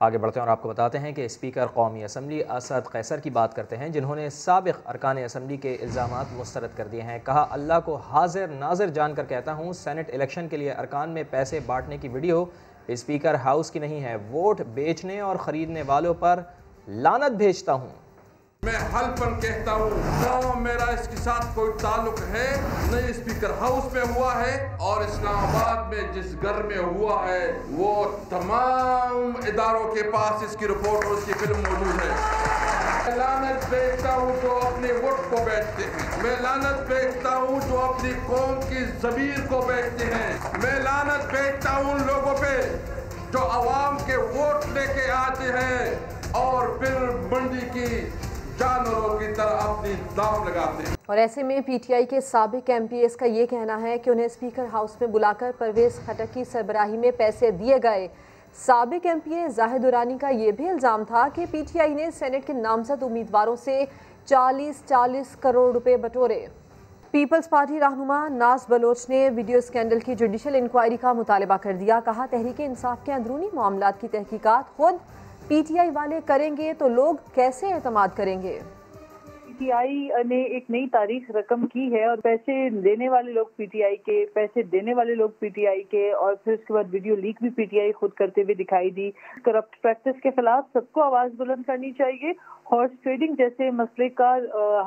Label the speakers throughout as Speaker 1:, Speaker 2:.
Speaker 1: आगे बढ़ते हैं और आपको बताते हैं कि स्पीकर कौमी असम्बली असद कैसर की बात करते हैं, जिन्होंने साबिक़ अरकान असम्बली के इल्ज़ामात मुस्तरद कर दिए हैं। कहा, अल्लाह को हाजिर नाजिर जानकर कहता हूँ, सेनेट इलेक्शन के लिए अरकान में पैसे बांटने की वीडियो स्पीकर हाउस की नहीं है। वोट बेचने और ख़रीदने वालों पर लानत भेजता हूँ।
Speaker 2: मैं हल्फन कहता हूँ, न मेरा इसके साथ कोई ताल्लुक है, न स्पीकर हाउस में हुआ है, और इस्लामाबाद में जिस घर में हुआ है वो तमाम इदारों के पास इसकी रिपोर्ट और उसकी फिल्म मौजूद है। मैं लानत भेजता हूँ जो अपने वोट को बेचते हैं। मैं लानत भेजता हूँ जो अपनी कौम की ज़मीर को बेचते हैं। मैं लानत भेजता हूँ उन लोगों पे जो आवाम के वोट लेके आते हैं और फिर मंडी की जानवरों की तरह अपनी दाम लगाते हैं।
Speaker 3: और ऐसे में पीटीआई के साबिक एमपीएस का ये कहना है कि उन्हें स्पीकर हाउस में बुलाकर परवेज खटक की सरबराही में पैसे दिए गए। साबिक एमपीएस जाहिद दुरानी का ये भी इल्ज़ाम था कि पीटीआई ने सेनेट के नामजद उम्मीदवारों से 40 करोड़ रुपए बटोरे। पीपल्स पार्टी रहनुमा नाज बलोच ने वीडियो स्कैंडल की जुडिशल इंक्वायरी का मुतालबा कर दिया। कहा, तहरीक इंसाफ के अंदरूनी मामलात की तहकीकात खुद पीटीआई वाले करेंगे तो लोग कैसे एतमाद करेंगे।
Speaker 4: पीटीआई ने एक नई तारीख रकम की है और पैसे देने वाले लोग पीटीआई के, पैसे देने वाले लोग पीटीआई के, और फिर उसके बाद वीडियो लीक भी पीटीआई खुद करते हुए दिखाई दी। करप्ट प्रैक्टिस के खिलाफ सबको आवाज बुलंद करनी चाहिए। हॉर्स ट्रेडिंग जैसे मसले का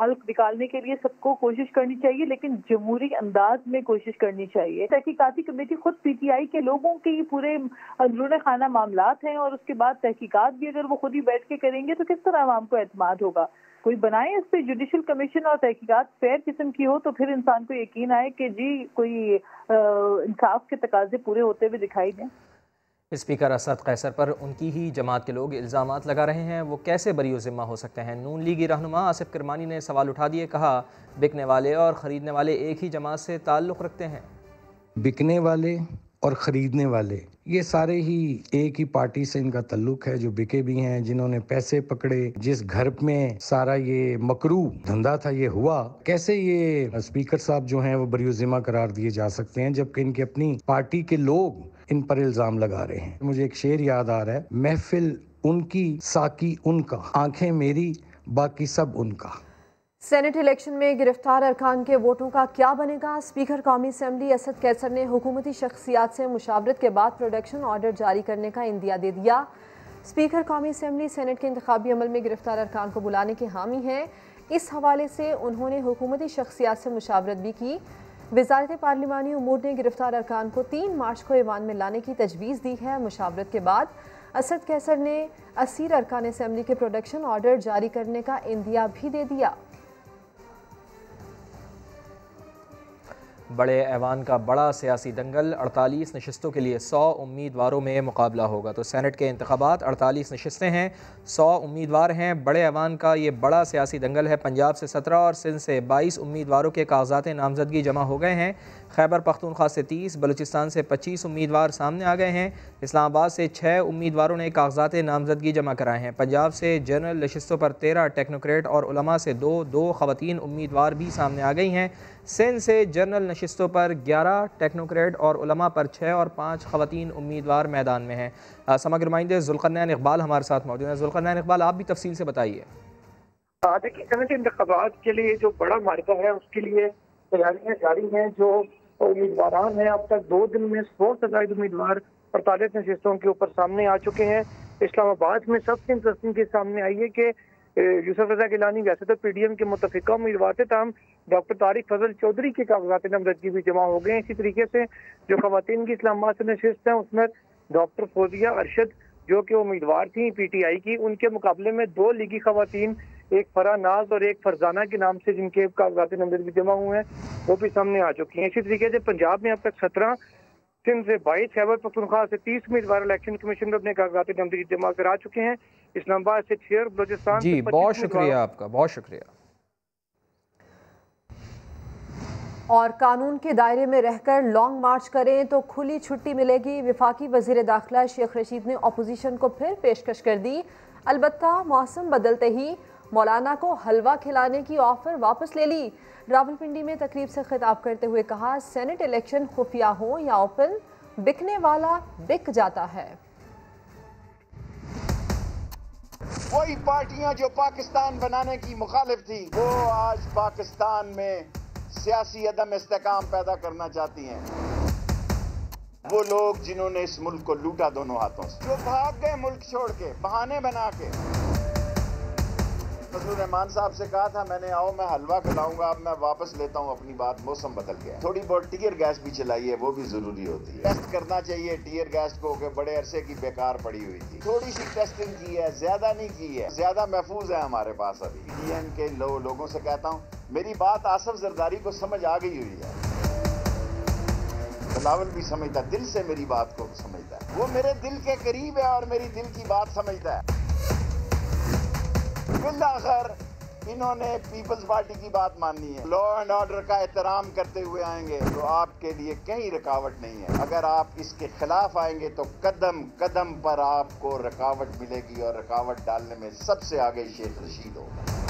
Speaker 4: हल निकालने के लिए सबको कोशिश करनी चाहिए, लेकिन जमहूरी अंदाज में कोशिश करनी चाहिए। तहकीकाती कमेटी खुद पीटीआई के लोगों के पूरे अंदरूनी खाना मामलात हैं और उसके बाद तहकीकात भी अगर वो खुद ही बैठ के करेंगे तो किस तरह आवाम को एतमाद होगा। कोई बनाए इस पे जुडिशल कमीशन और तहकीकात फेयर किस्म की हो तो फिर इंसान को यकीन आए कि जी कोई इंसाफ के तकाजे पूरे होते हुए दिखाई दें।
Speaker 1: स्पीकर असद कैसर पर उनकी ही जमात के लोग इल्ज़ामात लगा रहे हैं, वो कैसे बरी ज़िम्मा हो सकते हैं। नून लीगी रहनुमा आसिफ किरमानी ने सवाल उठा दिए। कहा, बिकने वाले और ख़रीदने वाले एक ही जमात से ताल्लुक़ रखते हैं।
Speaker 5: बिकने वाले और ख़रीदने वाले ये सारे ही एक ही पार्टी से इनका ताल्लुक है, जो बिके भी हैं, जिन्होंने पैसे पकड़े, जिस घर में सारा ये मकरू धंधा था ये हुआ। कैसे ये स्पीकर साहब जो हैं वो बरी ज़िम्मा करार दिए जा सकते हैं जबकि इनकी अपनी पार्टी के लोग इन पर इल्ज़ाम लगा रहे हैं। मुझे एक शेर याद आ रहा है, महफिल उनकी साकी उनका, आंखें मेरी बाकी सब उनका।
Speaker 3: सेनेट इलेक्शन में गिरफ्तार अरकान के वोटों का क्या बनेगा। स्पीकर कौमी असम्बली असद कैसर ने हुकूमती शख्सियात से मुशावरत के बाद प्रोडक्शन ऑर्डर जारी करने का इंदिया दे दिया। स्पीकर कौमी असम्बली सेनेट के इंतखाबी अमल में गिरफ्तार अरकान को बुलाने के हामी हैं। इस हवाले से उन्होंने हुकूमती शख्सियात से मुशावरत भी की। वज़ारत पार्लिमानी उमूर ने गिरफ्तार अरकान को 3 मार्च को ईवान में लाने की तजवीज़ दी है। मुशावरत के बाद असद कैसर ने असीर अरकान असम्बली के प्रोडक्शन ऑर्डर जारी करने का इंदिया भी दे दिया।
Speaker 1: बड़े ऐवान का बड़ा सियासी दंगल, 48 नशस्तों के लिए 100 उम्मीदवारों में मुकाबला होगा। तो सेनेट के इंतखाबात 48 नशस्तें हैं, 100 उम्मीदवार हैं। बड़े ऐवान का ये बड़ा सियासी दंगल है। पंजाब से 17 और सिंध से 22 उम्मीदवारों के कागजात नामजदगी जमा हो गए हैं। खैबर पख्तूनख्वा से 30, बलूचिस्तान से 25 उम्मीदवार सामने आ गए हैं। इस्लामाबाद से 6 उम्मीदवारों ने कागजात नामजदगी जमा कराए हैं। पंजाब से जनरल नशस्तों पर 13 टेक्नोक्रेट और उलमा से 2 खवातीन उम्मीदवार भी सामने आ गई हैं। सिंध से जनरल नशस्तों पर 11 टेक्नोक्रेट और उलमा पर 6 और 5 खवातीन उम्मीदवार मैदान में हैं। समग्र नुमाइंदे जुल्करनैन इकबाल हमारे साथ मौजूद हैं। जुल्करनैन इकबाल, आप भी तफसील से बताइए।
Speaker 6: देखिए, सेनेट इंतखाबात के लिए जो बड़ा मार्का है उसके लिए तैयारियां जारी हैं। जो उम्मीदवार हैं, अब तक 2 दिन में 100 से ज्यादा उम्मीदवार 48 नशस्तों के ऊपर सामने आ चुके हैं। इस्लामाबाद में सबसे इंटरेस्टिंग चीज सामने आई है कि यूसुफ रजा गिलानी वैसे तो पीडीएम के मुतफिका उम्मीदवार थे, तमाम डॉक्टर तारिक फजल चौधरी के कागजात नामजदगी भी जमा हो गए। इसी तरीके से जो खवातीन की इस्लामाबाद से नशिस्त हैं उसमें डॉक्टर फौजिया अरशद जो कि उम्मीदवार थी पीटीआई की, उनके मुकाबले में 2 लीगी खवातीन, एक फरा नाज और एक फरजाना के नाम से जिनके कागजात नामजदगी जमा हुए हैं वो भी सामने आ चुकी हैं। इसी तरीके से पंजाब में अब तक 17, सिंध से 22, खैबर पख्तूनख्वा से 30 उम्मीदवार इलेक्शन कमीशन में अपने कागजात नामजदगी जमा करा चुके हैं। इस्लामाबाद से 6, बलूचिस्तान
Speaker 1: जी बहुत शुक्रिया आपका, बहुत शुक्रिया।
Speaker 3: और कानून के दायरे में रहकर लॉन्ग मार्च करें तो खुली छुट्टी मिलेगी। वफाकी वजीर दाखिला शेख रशीद ने अपोजिशन को फिर पेशकश कर दी। अलबत्ता मौसम बदलते ही मौलाना को हलवा खिलाने की ऑफर वापस ले ली। रावलपिंडी में तकरीब से खिताब करते हुए कहा, सेनेट इलेक्शन खुफिया हो या ओपन, बिकने वाला बिक जाता है।
Speaker 7: वही पार्टियां जो पाकिस्तान बनाने की मुखालिफ थी, वो आज पाकिस्तान में सियासी अदम इस्तेकाम पैदा करना चाहती हैं। वो लोग जिन्होंने इस मुल्क को लूटा दोनों हाथों से, जो भाग गए मुल्क छोड़ के बहाने बना के। फजलुर रहमान साहब से कहा था मैंने, आओ मैं हलवा खिलाऊंगा, अब मैं वापस लेता हूँ अपनी बात, मौसम बदल गया। थोड़ी बहुत टीयर गैस भी चलाई है, वो भी जरूरी होती है। टेस्ट करना चाहिए टीयर गैस को, कि बड़े अरसे की बेकार पड़ी हुई थी। थोड़ी सी टेस्टिंग की है, ज्यादा नहीं की है, ज्यादा महफूज है हमारे पास अभी। पीडीएम के लोगों से कहता हूँ, मेरी बात आसिफ जरदारी को समझ आ गई हुई है, बिलावल भी समझता, दिल से मेरी बात को समझता है, वो मेरे दिल के करीब है और मेरी दिल की बात समझता है। बिलाखिर इन्होंने पीपल्स पार्टी की बात माननी है, लॉ एंड ऑर्डर का एहतराम करते हुए आएंगे तो आपके लिए कहीं रुकावट नहीं है। अगर आप इसके खिलाफ आएंगे तो कदम कदम पर आपको रुकावट मिलेगी, और रुकावट डालने में सबसे आगे शेख रशीद होगा।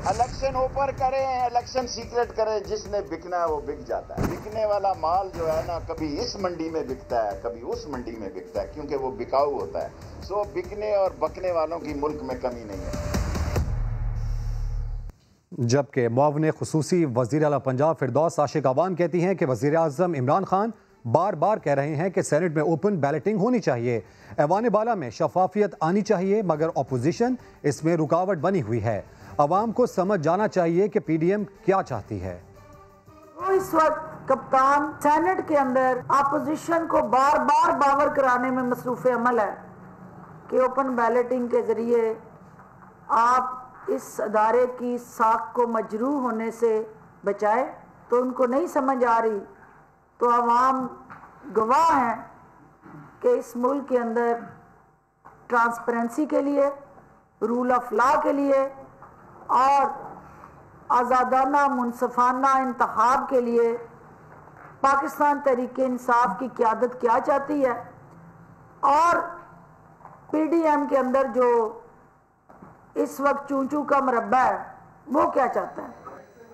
Speaker 7: इलेक्शन ओपन करें, इलेक्शन सीक्रेट करें, जिसने बिकना है वो बिक जाता है। बिकने वाला माल जो है ना, कभी इस मंडी में बिकता है, कभी उस मंडी में बिकता है, क्योंकि वो बिकाऊ होता है। सो बिकने और बकने वालों की मुल्क में कमी नहीं है।
Speaker 8: जबकि मुआविन खुसूसी वज़ीर आला पंजाब फिरदौस आशिक अवान कहती हैं कि वज़ीर आज़म इमरान खान बार बार कह रहे हैं कि सेनेट में ओपन बैलेटिंग होनी चाहिए, ऐवान बाला में शफाफियत आनी चाहिए, मगर अपोजिशन इसमें रुकावट बनी हुई है। अवाम को समझ जाना चाहिए कि पीडीएम क्या चाहती है।
Speaker 9: वो इस वक्त कप्तान सेनेट के अंदर अपोजिशन को बार बार बावर कराने में मसरूफ़ अमल है कि ओपन बैलेटिंग के जरिए आप इस अदारे की साख को मजरूह होने से बचाए। तो उनको नहीं समझ आ रही, तो अवाम गवाह हैं कि इस मुल्क के अंदर ट्रांसपेरेंसी के लिए, रूल ऑफ लॉ के लिए और आज़ादाना मुनसफाना इंतखाब के लिए पाकिस्तान तहरीके इंसाफ की क़यादत क्या चाहती है, और पीडीएम के अंदर जो इस वक्त चूं-चूं का मरबा है वो क्या चाहता है।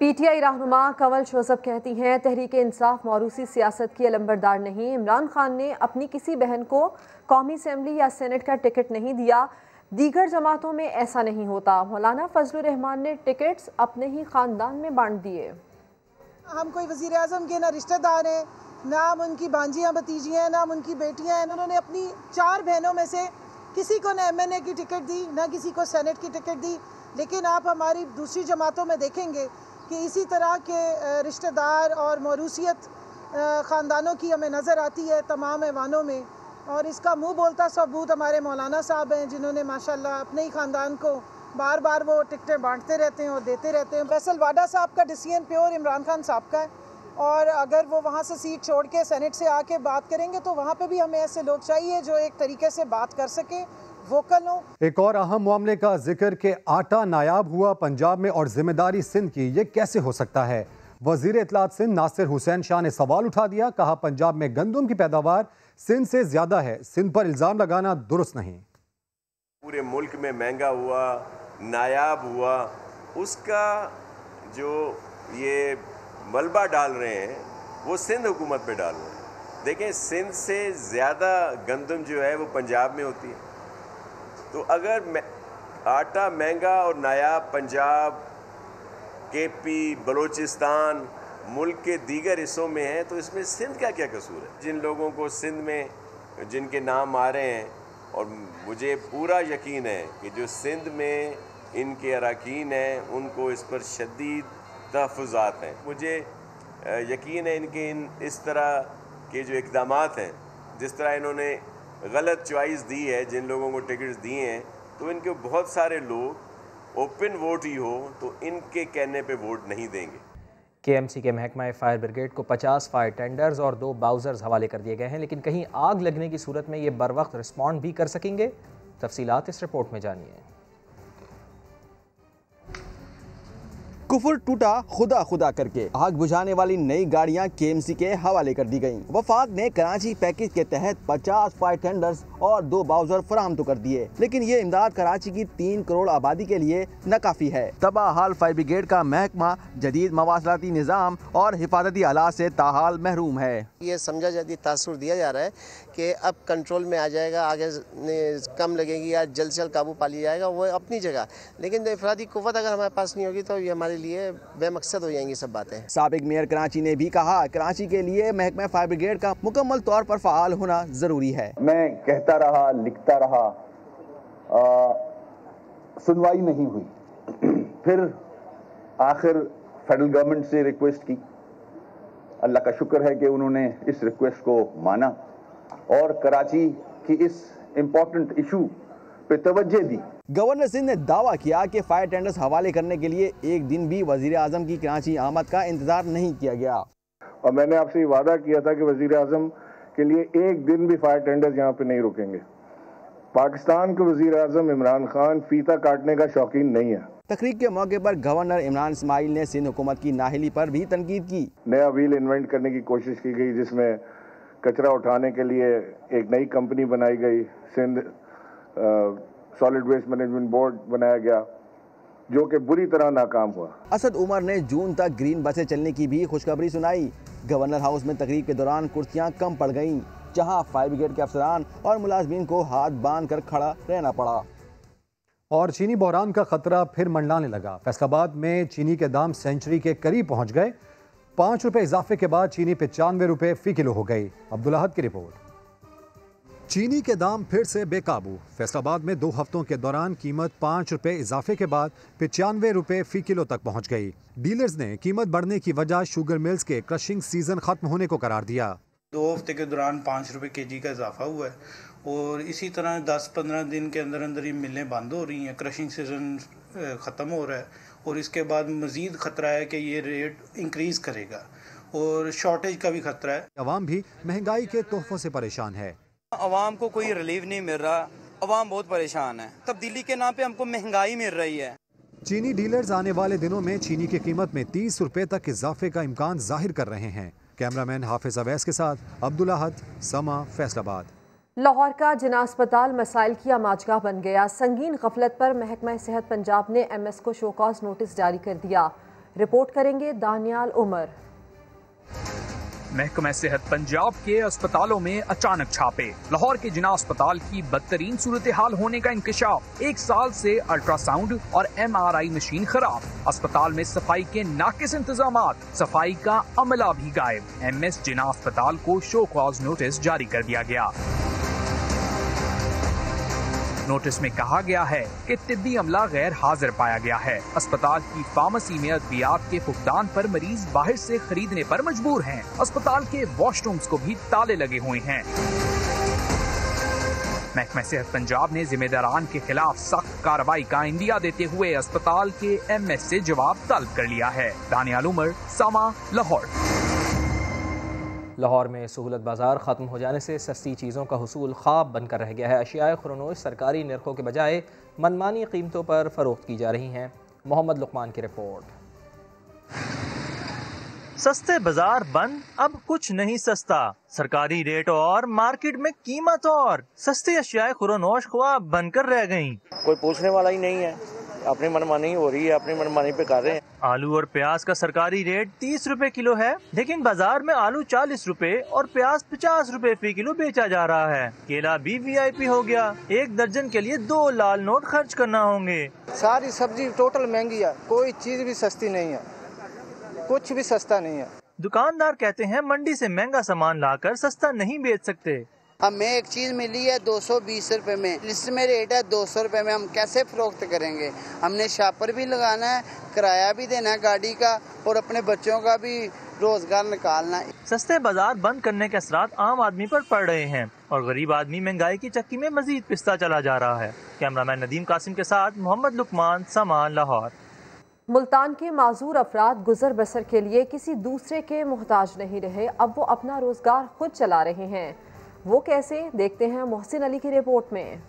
Speaker 3: पीटीआई रहनुमा कंवल शोज़ब कहती हैं, तहरीके इंसाफ मौरूसी सियासत की अलंबरदार नहीं। इमरान खान ने अपनी किसी बहन को कौमी असम्बली या सेनेट का टिकट नहीं दिया, दीगर जमातों में ऐसा नहीं होता। मौलाना फजलुर रहमान ने टिकट्स अपने ही ख़ानदान में बांट दिए।
Speaker 10: हम कोई वज़ीर आज़म के ना रिश्तेदार हैं, ना हम उनकी भांजियाँ भतीजियाँ हैं, ना हम उनकी बेटियाँ हैं। उन्होंने अपनी 4 बहनों में से किसी को ना एमएनए की टिकट दी, ना किसी को सेनेट की टिकट दी। लेकिन आप हमारी दूसरी जमातों में देखेंगे कि इसी तरह के रिश्तेदार और मौरूसियत ख़ानदानों की हमें नज़र आती है तमाम ऐवानों में। और इसका मुंह बोलता सबूत हमारे मौलाना साहब हैं, जिन्होंने माशाल्लाह अपने ही ख़ानदान को बार बार वो टिकटें बांटते रहते हैं और देते रहते हैं। फैसल वाडा साहब का डिसीजन प्योर इमरान खान साहब का है, और अगर वो वहाँ से सीट छोड़ के सेनेट से आके बात करेंगे तो वहाँ पे भी हमें ऐसे लोग चाहिए जो एक तरीके से बात कर सके, वोकल हो।
Speaker 8: एक और अहम मामले का जिक्र के आटा नायाब हुआ पंजाब में और जिम्मेदारी सिंध की, ये कैसे हो सकता है। वजीर इत्तलात सिंध नासिर हुसैन शाह ने सवाल उठा दिया, कहा पंजाब में गंदम की पैदावार सिंध से ज्यादा है, सिंध पर इल्जाम लगाना दुरुस्त नहीं।
Speaker 11: पूरे मुल्क में महंगा हुआ, नायाब हुआ, उसका जो ये मलबा डाल रहे हैं वो सिंध हुकूमत पे डाल रहे हैं। देखें, सिंध से ज़्यादा गंदम जो है वो पंजाब में होती है। तो अगर आटा महंगा और नायाब पंजाब, केपी, बलूचिस्तान, मुल्क के दीगर हिस्सों में है, तो इसमें सिंध का क्या कसूर है। जिन लोगों को सिंध में जिनके नाम आ रहे हैं, और मुझे पूरा यकीन है कि जो सिंध में इनके अरकान हैं उनको इस पर शदीद तहफ़्फ़ुज़ात हैं। मुझे यकीन है इनके इस तरह के जो इक़दामात हैं, जिस तरह इन्होंने गलत चॉइस दी है, जिन लोगों को टिकट्स दिए हैं, तो इनके बहुत सारे लोग ओपन वोट ही हो तो इनके कहने पे वोट नहीं देंगे।
Speaker 1: केएमसी के महकमा फायर ब्रिगेड को 50 फायर टेंडर्स और 2 बाउजर्स हवाले कर दिए गए हैं, लेकिन कहीं आग लगने की सूरत में ये बर वक्त रिस्पॉन्ड भी कर सकेंगे। तफसीलात इस रिपोर्ट में जानिए।
Speaker 12: कुफर टूटा खुदा खुदा करके आग बुझाने वाली नई गाड़ियां KMC के हवाले कर दी गईं। वफाक ने कराची पैकेज के तहत 50 फायर टेंडर्स और 2 बाउजर फराहम तो कर दिए, लेकिन ये इमदाद कराची की 3 करोड़ आबादी के लिए नाकाफी है। तबाह हाल फायर ब्रिगेड का महकमा जदीद मवासलाती निज़ाम और हिफाजती आलात से ताहाल महरूम है।
Speaker 13: ये समझा जाती तासुर दिया जा रहा है कि अब कंट्रोल में आ जाएगा, आगे कम लगेगी या जल्द से जल्द काबू पा लिया जाएगा, वो अपनी जगह, लेकिन इफरादी कुव्वत अगर हमारे पास नहीं होगी तो ये हमारे लिए बेमकसद हो जाएंगी सब बातें। साबिक मेयर कराची ने भी कहा कराची के लिए महकमा फायर ब्रिगेड का मुकम्मल तौर पर फ़ाल होना ज़रूरी है।
Speaker 14: मैं कहता रहा, लिखता रहा, सुनवाई नहीं हुई। फिर आखिर फेडरल गवर्नमेंट से रिक्वेस्ट की, अल्लाह का शुक्र है कि उन्होंने इस रिक्वेस्ट को माना और कराची की इस इम्पोर्टेंट इशू पे तवज्जो दी।
Speaker 12: गवर्नर सिंध ने दावा किया कि फायर टेंडर्स हवाले करने के लिए एक दिन भी वजीर आजम की कराची आमद का इंतजार नहीं किया गया।
Speaker 14: और मैंने आपसे वादा किया था कि वजीर आजम के लिए एक दिन भी फायर टेंडर्स यहाँ पे नहीं रुकेंगे। पाकिस्तान के वजीर आजम इमरान खान फीता काटने का शौकीन नहीं है।
Speaker 12: तकरीब के मौके पर गवर्नर इमरान इस्माइल ने सिंध हुकूमत की नाहिली पर भी तनकीद की।
Speaker 14: नया व्हील इन्वेंट करने की कोशिश की गई, जिसमें कचरा उठाने के लिए एक नई कंपनी बनाई गई, Sindh solid waste management board बनाया गया, जो कि बुरी तरह नाकाम हुआ।
Speaker 12: असद उमर ने जून तक ग्रीन बसें चलने की भी खुशखबरी सुनाई। गवर्नर हाउस में तकरीब के दौरान कुर्सियां कम पड़ गईं, जहां फायर ब्रिगेड के अफसरान और मुलाजमीन को हाथ बांध कर खड़ा रहना पड़ा।
Speaker 8: और चीनी बहरान का खतरा फिर मंडलाने लगा। फैसलाबाद में चीनी के दाम सेंचुरी के करीब पहुंच गए। 5 रुपए इजाफे के बाद चीनी 95 रुपए फी किलो हो गई। अब्दुल अहद की रिपोर्ट। चीनी के दाम फिर से बेकाबू। फैसलाबाद में 2 हफ्तों के दौरान कीमत 5 रुपए इजाफे के बाद 95 रुपए फी किलो तक पहुंच गई। डीलर्स ने कीमत बढ़ने की वजह शुगर मिल्स के क्रशिंग सीजन खत्म होने को करार दिया।
Speaker 15: 2 हफ्ते के दौरान 5 रुपए केजी का इजाफा हुआ है और इसी तरह 10-15 दिन के अंदर अंदर ही मिलें बंद हो रही हैं। क्रशिंग सीजन ख़त्म हो रहा है और इसके बाद मज़ीद ख़तरा है कि ये रेट इंक्रीज़ करेगा और शॉर्टेज का भी खतरा है।
Speaker 8: अवाम भी महंगाई के तोहफों से परेशान है।
Speaker 16: अवाम को कोई रिलीफ नहीं मिल रहा, अवाम बहुत परेशान है। तब्दीली के नाम पे हमको महंगाई मिल रही है।
Speaker 8: चीनी डीलर्स आने वाले दिनों में चीनी की कीमत में 30 रुपए तक इजाफे का इम्कान जाहिर कर रहे हैं। कैमरामैन हाफिज अवैस के साथ अब्दुल अहद, समा, फैसलाबाद।
Speaker 3: लाहौर का जिना अस्पताल मसाइल की आमाजगाह बन गया। संगीन गफलत पर महकमा सेहत पंजाब ने MS को शोकॉज नोटिस जारी कर दिया। रिपोर्ट करेंगे दानियाल उमर।
Speaker 17: महकमा सेहत पंजाब के अस्पतालों में अचानक छापे। लाहौर के जिना अस्पताल की बदतरीन सूरत हाल होने का इंकशाफ। 1 साल से अल्ट्रासाउंड और MRI मशीन खराब। अस्पताल में सफाई के नाकिस इंतजामात, सफाई का अमला भी गायब। MS जिना अस्पताल को शो कॉज नोटिस जारी कर दिया गया। नोटिस में कहा गया है कि तिब्बी अमला गैर हाजिर पाया गया है। अस्पताल की फार्मेसी में अद्वियात के फुकदान पर मरीज बाहर से खरीदने पर मजबूर हैं। अस्पताल के वॉशरूम्स को भी ताले लगे हुए हैं। महकमा सेहत पंजाब ने जिम्मेदारान के खिलाफ सख्त कार्रवाई का इंदिया देते हुए अस्पताल के MS से जवाब तलब कर लिया है। दानियाल उमर, समा, लाहौर।
Speaker 1: लाहौर में सहूलत बाजार ख़त्म हो जाने से सस्ती चीज़ों का हुसूल ख्वाब बनकर रह गया है। अशियाए खुरनोश सरकारी नरखों के बजाय मनमानी कीमतों पर फ़रोख्त की जा रही हैं। मोहम्मद लुकमान की रिपोर्ट।
Speaker 18: सस्ते बाजार बंद, अब कुछ नहीं सस्ता। सरकारी रेट और मार्केट में कीमत और सस्ती अशियाए खुरनोश ख्वाब बनकर रह गयी।
Speaker 19: कोई पूछने वाला ही नहीं है, अपनी मनमानी हो रही है, अपनी मनमानी पे कर रहे हैं।
Speaker 18: आलू और प्याज का सरकारी रेट 30 रुपए किलो है, लेकिन बाजार में आलू 40 रुपए और प्याज 50 रुपए फी किलो बेचा जा रहा है। केला भी VIP हो गया। 1 दर्जन के लिए 2 लाल नोट खर्च करना होंगे।
Speaker 20: सारी सब्जी टोटल महंगी है, कोई चीज भी सस्ती नहीं है, कुछ भी सस्ता नहीं है।
Speaker 18: दुकानदार कहते हैं मंडी से महंगा सामान लाकर सस्ता नहीं बेच सकते।
Speaker 21: हमें एक चीज मिली है 220 रुपए में, लिस्ट में रेट है 200 रुपए में, हम कैसे फरोख्त करेंगे? हमने शापर भी लगाना है, किराया भी देना है गाड़ी का और अपने बच्चों का भी रोजगार निकालना है।
Speaker 18: सस्ते बाजार बंद करने के असरात आम आदमी पर पड़ रहे हैं और गरीब आदमी महंगाई की चक्की में मजीद पिसता चला जा रहा है। कैमरामैन नदीम कासिम के साथ मोहम्मद लुकमान, समान, लाहौर।
Speaker 3: मुल्तान के माजूर अफराद गुजर बसर के लिए किसी दूसरे के मोहताज नहीं रहे। अब वो अपना रोजगार खुद चला रहे हैं। वो कैसे, देखते हैं मोहसिन अली की रिपोर्ट में।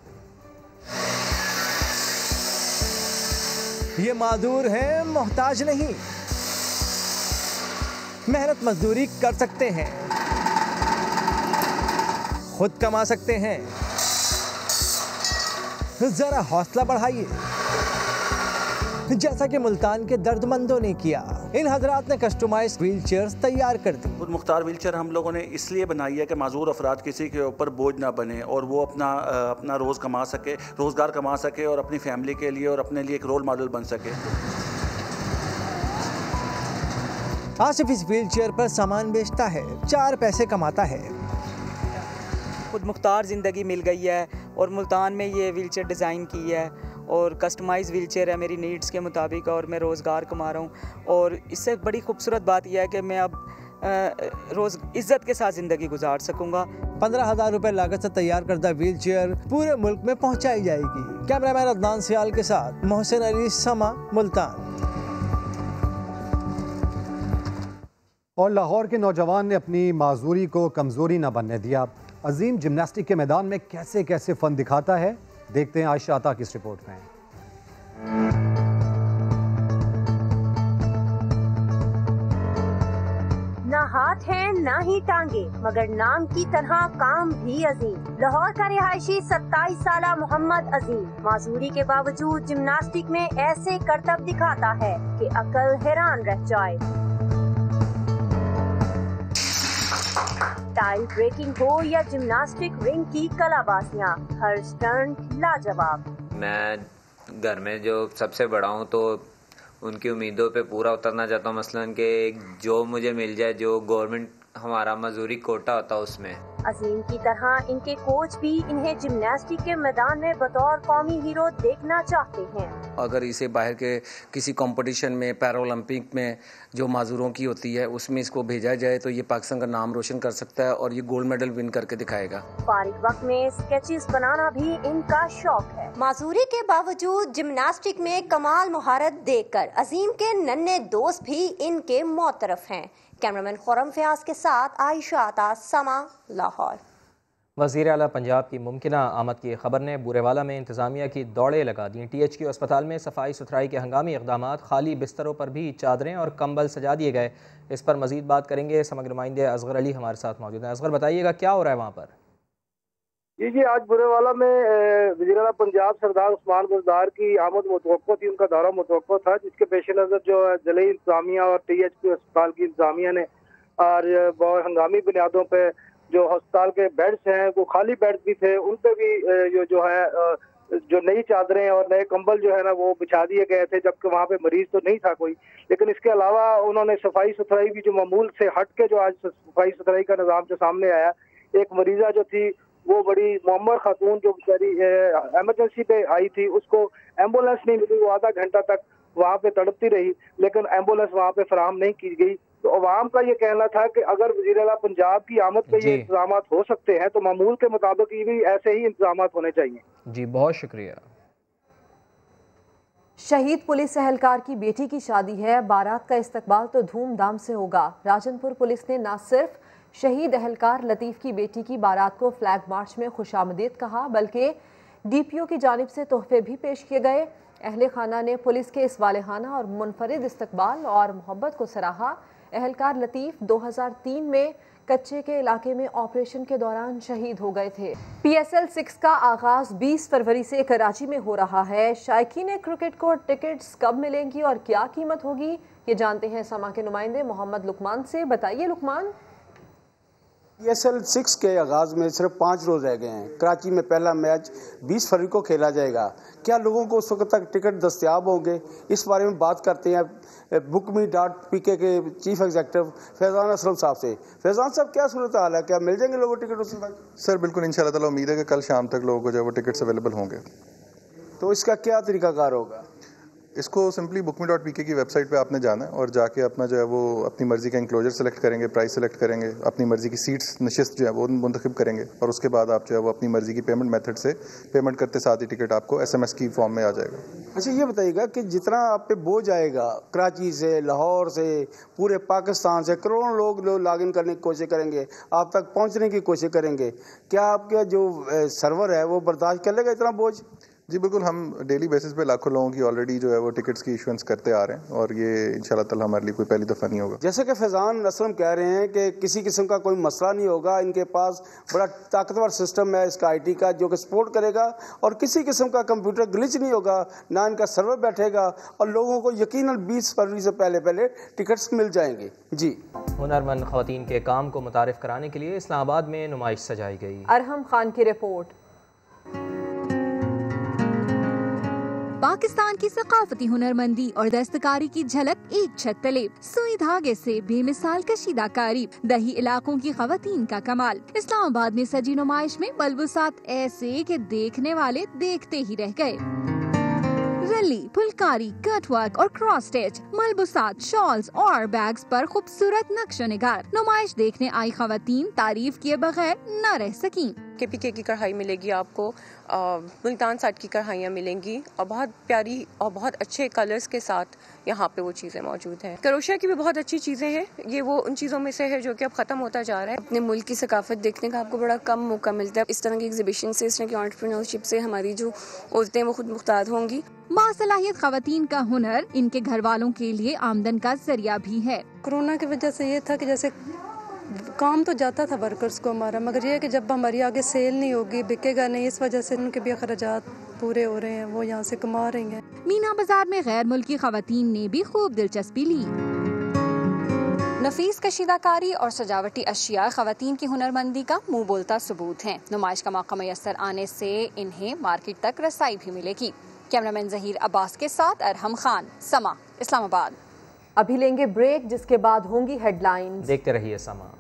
Speaker 12: ये मादूर हैं, मोहताज नहीं। मेहनत मजदूरी कर सकते हैं, खुद कमा सकते हैं। जरा हौसला बढ़ाइए, जैसा कि मुल्तान के दर्दमंदों ने किया। इन हजरात ने कस्टमाइज व्हील चेयर तैयार कर दी।
Speaker 2: खुद मुख्तार व्हील चेयर हम लोगों ने इसलिए बनाई है कि माजूर अफराद किसी के ऊपर बोझ ना बने और वो अपना रोज़गार कमा सके और अपनी फैमिली के लिए और अपने लिए एक रोल मॉडल बन सके।
Speaker 12: आसिफ इस व्हील चेयर पर सामान बेचता है, 4 पैसे कमाता है।
Speaker 22: खुद मुख्तार ज़िंदगी मिल गई है और मुल्तान में ये व्हील चेयर डिज़ाइन की है और कस्टमाइज़ व्हील चेयर है मेरी नीड्स के मुताबिक और मैं रोज़गार कमा रहा हूँ। और इससे बड़ी खूबसूरत बात यह है कि मैं अब रोज़ इज़्ज़त के साथ ज़िंदगी गुजार सकूँगा।
Speaker 12: 15,000 रुपए लागत से तैयार करदा व्हील चेयर पूरे मुल्क में पहुँचाई जाएगी। कैमरामैन अदनान सियाल के साथ मोहसिन अली, समा, मुल्तान।
Speaker 8: और लाहौर के नौजवान ने अपनी माजूरी को कमज़ोरी न बनने दिया। अजीम जिम्नास्टिक के मैदान में कैसे कैसे फन दिखाता है, देखते हैं आयशा अता की इस रिपोर्ट में।
Speaker 23: ना हाथ है ना ही टांगे, मगर नाम की तरह काम भी अजीम। लाहौर का रिहायशी 27 साला मोहम्मद अजीम माजूरी के बावजूद जिम्नास्टिक में ऐसे करतब दिखाता है कि अकल हैरान रह जाए। टाइल ब्रेकिंग हो या जिम्नास्टिक रिंग की कलाबाजियां, हर स्टंट लाजवाब।
Speaker 24: मैं घर में जो सबसे बड़ा हूँ तो उनकी उम्मीदों पे पूरा उतरना चाहता हूँ। मसलन कि जो मुझे मिल जाए, जो गवर्नमेंट हमारा मजदूरी कोटा होता है उसमें।
Speaker 23: अजीम की तरह इनके कोच भी इन्हें जिम्नास्टिक के मैदान में बतौर कौमी हीरो देखना चाहते हैं।
Speaker 25: अगर इसे बाहर के किसी कंपटीशन में, पैरालंपिक में जो माजूरों की होती है उसमें इसको भेजा जाए तो ये पाकिस्तान का नाम रोशन कर सकता है और ये गोल्ड मेडल विन करके दिखाएगा।
Speaker 23: फारिग वक्त में स्केचेस बनाना भी इनका शौक है।
Speaker 26: माजूरी के बावजूद जिम्नास्टिक में कमाल महारत देखकर अजीम के नन्हे दोस्त भी इनके मौतरफ हैं। कैमरामैन खुरम फयाज के साथ आयशा अता, समा, लाहौर।
Speaker 1: वज़ीर आला पंजाब की मुमकिना आमद की खबर ने बूरेवाला में इंतज़ामिया की दौड़ें लगा दी। THQ अस्पताल में सफाई सुथराई के हंगामी इक़दाम, खाली बिस्तरों पर भी चादरें और कंबल सजा दिए गए। इस पर मज़ीद बात करेंगे, समग्र नुमाइंदे असगर अली हमारे साथ मौजूद हैं। असगर, बताइएगा क्या हो रहा है वहाँ पर?
Speaker 6: जी, आज बूरेवाला में वज़ीर आला पंजाब सरदार उस्मान बुज़दार की आमद मुतवक्को थी, उनका दौरा मुतवक्को था, जिसके पेश नज़र जो ज़िले इंतज़ामिया और THQ अस्पताल की इंतज़ामिया ने और बहुत हंगामी बुनियादों पे जो अस्पताल के बेड्स हैं वो खाली बेड्स भी थे, उन पे भी जो है जो नई चादरें और नए कंबल जो है ना वो बिछा दिए गए थे, जबकि वहाँ पे मरीज तो नहीं था कोई। लेकिन इसके अलावा उन्होंने सफाई सुथराई भी जो मामूल से हट के जो आज सफाई सुथराई का निज़ाम जो सामने आया, एक मरीजा जो थी वो बड़ी मुअम्मर खातून जो बेचारी एमरजेंसी पे आई थी, उसको एम्बुलेंस नहीं मिली, वो आधा घंटा तक वहाँ पे तड़पती रही, लेकिन एम्बुलेंस वहाँ पे फराहम नहीं की गई। तो अवाम का ये कहना था कि अगर वज़ीर आला पंजाब की आमद पे ये इंतजाम हो सकते हैं तो मामूल के मुताबिक ये भी ऐसे ही इंतजाम होने चाहिए।
Speaker 1: जी, बहुत शुक्रिया।
Speaker 3: शहीद पुलिस एहलकार की बेटी की शादी है, बारात का इस्तकबाल तो धूमधाम से होगा। राजनपुर पुलिस ने न सिर्फ शहीद एहलकार लतीफ़ की बेटी की बारात को फ्लैग मार्च में खुशामदीद कहा, बल्कि DPO की जानिब से तोहफे भी पेश किए गए। अहले खाना ने पुलिस के इस वालेहाना और मुनफरिद इस्तकबाल और मोहब्बत को सराहा। एहलकार लतीफ़ 2003 में कच्चे के इलाके में ऑपरेशन के दौरान शहीद हो गए थे। PSL 6 का आगाज 20 फरवरी से कराची में हो रहा है। शायकीन क्रिकेट को टिकट्स कब मिलेंगी और क्या कीमत होगी, ये जानते हैं समा के नुमाइंदे मोहम्मद लुकमान से। बताइए लुकमान।
Speaker 27: PSL 6 के आगाज़ में सिर्फ 5 रोज़ रह गए हैं। कराची में पहला मैच 20 फरवरी को खेला जाएगा। क्या लोगों को उस वक्त तक टिकट दस्तयाब होंगे, इस बारे में बात करते हैं bookme.pk के चीफ एग्जीक्यूटिव फैज़ान असलम साहब से। फैज़ान साहब, क्या सूरत हाल है, क्या मिल जाएंगे लोगों को टिकट उस वक्त?
Speaker 28: सर बिल्कुल, इंशाल्लाह ताला उम्मीद है कि कल शाम तक लोगों को जो है वो टिकट्स अवेलेबल होंगे।
Speaker 27: तो इसका क्या तरीकाकार होगा?
Speaker 28: इसको सिंपली bookme.pk की वेबसाइट पे आपने जाना है और जाके अपना जो है वो अपनी मर्जी का इंक्लोजर सेलेक्ट करेंगे, प्राइस सेलेक्ट करेंगे, अपनी मर्जी की सीट्स नशिस्त जो है वो मुंतखब करेंगे और उसके बाद आप जो है वो अपनी मर्जी की पेमेंट मेथड से पेमेंट करते साथ ही टिकट आपको SMS की फॉर्म में आ जाएगा।
Speaker 27: अच्छा, ये बताइएगा कि जितना आप पे बोझ आएगा कराची से, लाहौर से, पूरे पाकिस्तान से करोड़ों लोग लॉग इन करने की कोशिश करेंगे, आप तक पहुँचने की कोशिश करेंगे, क्या आपका जो सर्वर है वो बर्दाश्त कर लेगा इतना बोझ?
Speaker 28: जी बिल्कुल, हम डेली बेसिस पे लाखों लोगों की ऑलरेडी जो है वो टिकट्स की इशुएंस करते आ रहे हैं और ये इंशाल्लाह ताला हमारे लिए कोई पहली दफ़ा नहीं होगा।
Speaker 27: जैसे कि फैज़ान असलम कह रहे हैं कि किसी किस्म का कोई मसला नहीं होगा, इनके पास बड़ा ताकतवर सिस्टम है इसका IT का जो कि सपोर्ट करेगा और किसी किस्म का कंप्यूटर ग्लिच नहीं होगा, ना इनका सर्वर बैठेगा और लोगों को यकीनन 20 फरवरी से पहले टिकट्स मिल जाएंगे। जी,
Speaker 1: हुनरमंद ख़वातीन के काम को मुतारिफ कराने के लिए इस्लामाबाद में नुमाइश सजाई गई।
Speaker 3: अरहम खान की रिपोर्ट।
Speaker 4: पाकिस्तान की सकाफती हुनरमंदी और दस्तकारी की झलक एक छत तले, सुई धागे से बेमिसाल कशीदाकारी, दही इलाकों की ख़वातीन का कमाल। इस्लामाबाद में सजी नुमाइश में मलबूसात ऐसे कि देखने वाले देखते ही रह गए। रली, फुलकारी, कटवर्क और क्रॉस स्टिच, मलबूसात, शॉल्स और बैग्स पर खूबसूरत नक्शो निगार। नुमाइश देखने आई ख़वातीन तारीफ किए बगैर न रह सकी।
Speaker 5: KPK की कढ़ाई मिलेगी आपको, मुल्तान साट की कढ़ाइयाँ मिलेंगी और बहुत प्यारी और बहुत अच्छे कलर्स के साथ यहाँ पे वो चीज़ें मौजूद हैं। क्रोशिया की भी बहुत अच्छी चीज़ें हैं, ये वो उन चीज़ों में से है जो कि अब ख़त्म होता जा रहा है।
Speaker 7: अपने मुल्क की सकाफत देखने का आपको बड़ा कम मौका मिलता है। इस तरह की एग्जीबिशन से, इस तरह की एंटरप्रेन्योरशिप से हमारी जो औरतें वो खुद मुख्तार होंगी।
Speaker 4: बासलाहियत ख़वातीन का हुनर इनके घर वालों के लिए आमदन का जरिया भी है।
Speaker 9: कोरोना की वजह से ये था कि जैसे काम तो जाता था वर्कर्स को हमारा, मगर ये है कि जब हमारी आगे सेल नहीं होगी, बिकेगा नहीं, इस वजह से उनके भी अखराजात पूरे हो रहे हैं, वो यहाँ से कमा रही हैं।
Speaker 4: मीना बाजार में गैर मुल्की ख़वातीन ने भी खूब दिलचस्पी ली।
Speaker 10: नफीस कशीदाकारी और सजावटी अशिया ख़वातीन की हुनरमंदी का मुँह बोलता सबूत हैं। नुमाइश का मौका मैसर आने से इन्हें मार्केट तक रसाई भी मिलेगी। कैमरामैन जहीर अब्बास के साथ अरहम खान, समा, इस्लामाबाद।
Speaker 3: अभी लेंगे ब्रेक, जिसके बाद होंगी हेडलाइंस।
Speaker 1: देखते रहिए समा।